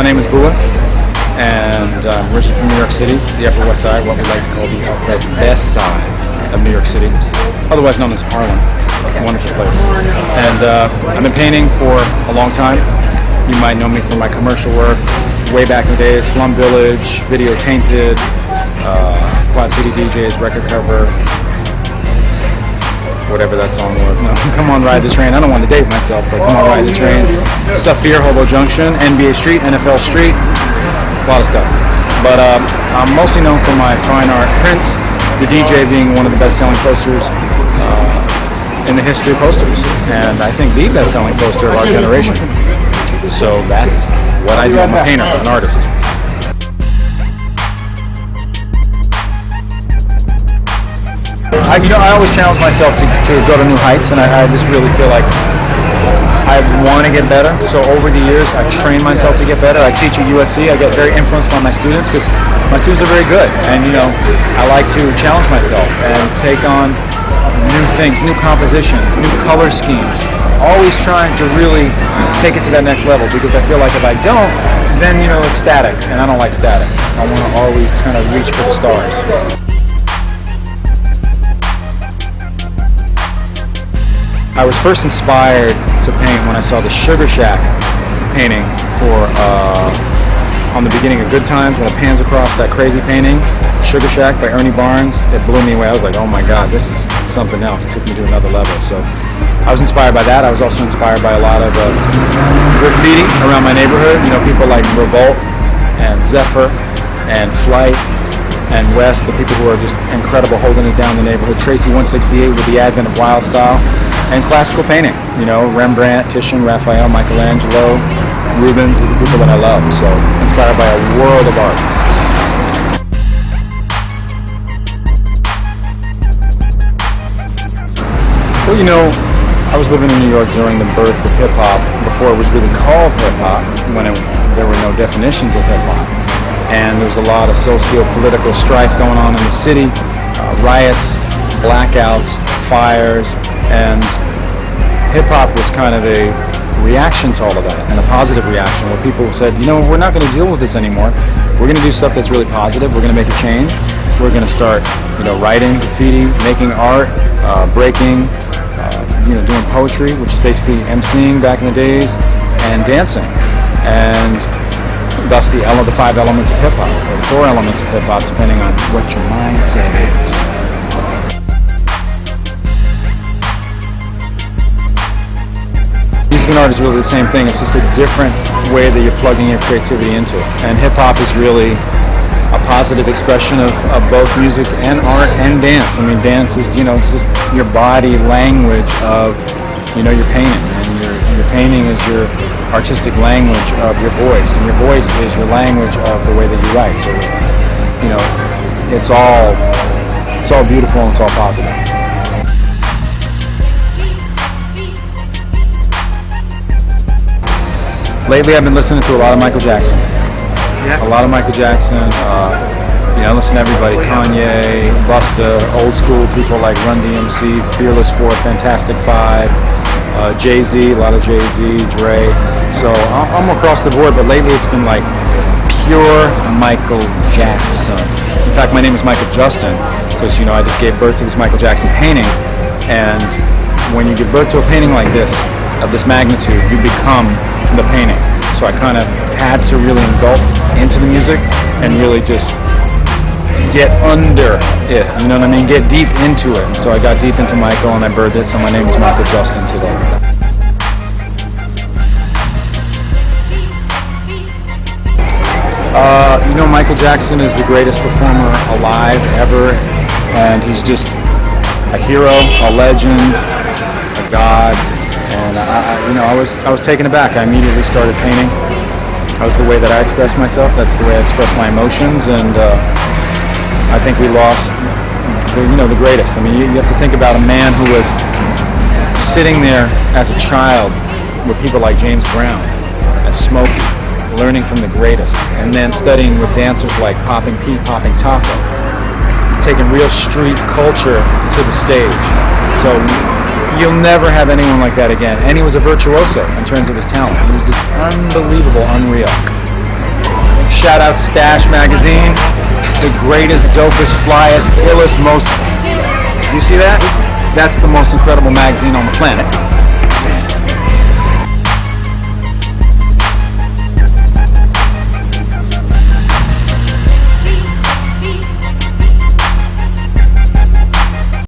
My name is Bua, and I'm originally from New York City, the Upper West Side, what we like to call the Upper Best Side of New York City, otherwise known as Harlem. A wonderful place. And I've been painting for a long time. You might know me from my commercial work way back in the days, Slum Village, Video Tainted, Quad City DJs, record cover, whatever that song was. No, Come On Ride the Train. I don't want to date myself, but Come On Ride the Train. Saphir, Hobo Junction, NBA Street, NFL Street, a lot of stuff. But I'm mostly known for my fine art prints, the DJ being one of the best-selling posters in the history of posters, and I think the best-selling poster of our generation. So that's what I do. I'm a painter, an artist. I always challenge myself to go to new heights, and I just really feel like I want to get better. So over the years, I train myself to get better. I teach at USC. I get very influenced by my students because my students are very good, and I like to challenge myself and take on new things, new compositions, new color schemes. Always trying to really take it to that next level, because I feel like if I don't, then it's static, and I don't like static. I want to always kind of reach for the stars. I was first inspired to paint when I saw the Sugar Shack painting for on the beginning of Good Times, when it pans across that crazy painting, Sugar Shack by Ernie Barnes. It blew me away. I was like, oh my God, this is something else. It took me to another level. So I was inspired by that. I was also inspired by a lot of graffiti around my neighborhood. People like Revolt and Zephyr and Flight and West, the people who are just incredible holding it down in the neighborhood. Tracy 168 with the advent of wild style. And classical painting, Rembrandt, Titian, Raphael, Michelangelo, Rubens is the people that I love. So inspired by a world of art. Well, I was living in New York during the birth of hip-hop, before it was really called hip-hop, when there were no definitions of hip-hop. And there was a lot of socio-political strife going on in the city, riots, blackouts, fires, and hip-hop was kind of a reaction to all of that, and a positive reaction, where people said, we're not going to deal with this anymore. We're going to do stuff that's really positive. We're going to make a change. We're going to start, writing, graffiti, making art, breaking, doing poetry, which is basically emceeing back in the days, and dancing. And thus the 5 elements of hip-hop, or the 4 elements of hip-hop, depending on what your mindset is. Music and art is really the same thing. It's just a different way that you're plugging your creativity into it. And hip-hop is really a positive expression of both music and art and dance. I mean, dance is, it's just your body language of, your painting. And your painting is your artistic language of your voice. And your voice is your language of the way that you write. So, it's all beautiful and it's all positive. Lately, I've been listening to a lot of Michael Jackson. Yeah. A lot of Michael Jackson. I listen to everybody: Kanye, Busta, old school people like Run DMC, Fearless 4, Fantastic 5, Jay-Z, a lot of Jay-Z, Dre. So I'm across the board, but lately it's been like pure Michael Jackson. In fact, my name is Michael Justin because I just gave birth to this Michael Jackson painting, and when you give birth to a painting like this, of this magnitude, you become the painting. So I kind of had to really engulf into the music and really just get under it, get deep into it. And so I got deep into Michael and I birthed it, so my name is Michael Justin today. Michael Jackson is the greatest performer alive ever, and he's just a hero, a legend, a god. And I was taken aback. I immediately started painting. That was the way that I expressed myself. That's the way I expressed my emotions. And I think we lost, the greatest. I mean, you have to think about a man who was sitting there as a child with people like James Brown and Smokey, learning from the greatest, and then studying with dancers like Popping Pete, Popping Taco, taking real street culture to the stage. So you'll never have anyone like that again. And he was a virtuoso in terms of his talent. He was just unbelievable, unreal. shout out to Stash Magazine, the greatest, dopest, flyest, illest, most. You see that? That's the most incredible magazine on the planet.